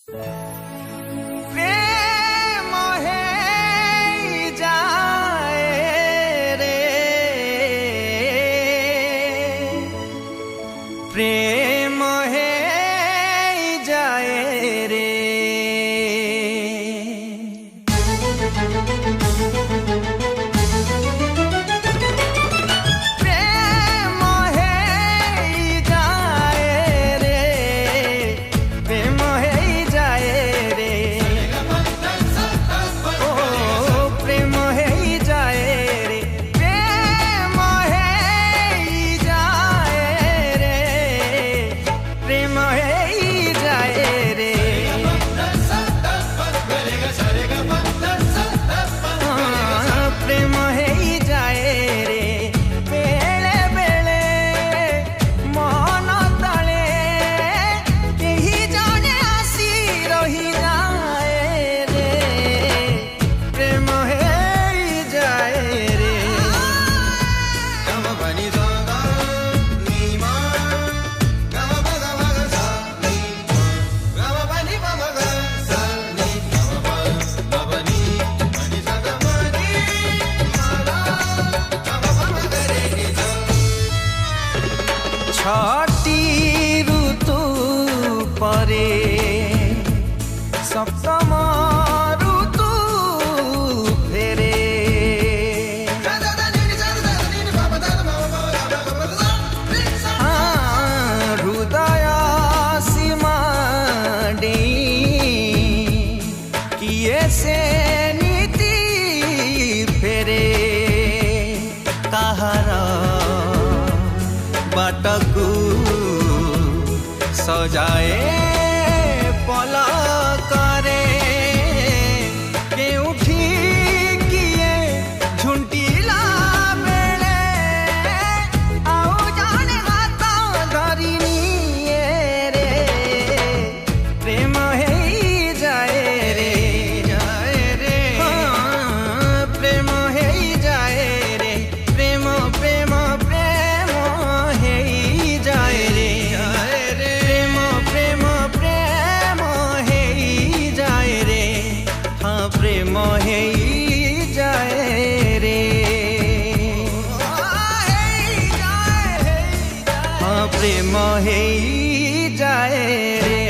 প্রেম হয়ে যায় রে, প্রেম হয়ে যায় রে। छठी ऋतु परे सप्तम ऋतु फेरे, हृदय सीमा किए से नीति फेरे कहारा बाटकू सजाए पलकरे केउठी किए झुंटीला बेले आउ जाने हाथ धरिनी रे, प्रेम है जाए रे, जाए रे, प्रेम है जाए रे, प्रेम प्रेम प्रेम है जाए रे, प्रेम प्रेम प्रेम है जाए रे, हाँ प्रेम है जाए रे, हाँ प्रेम है जाए रे।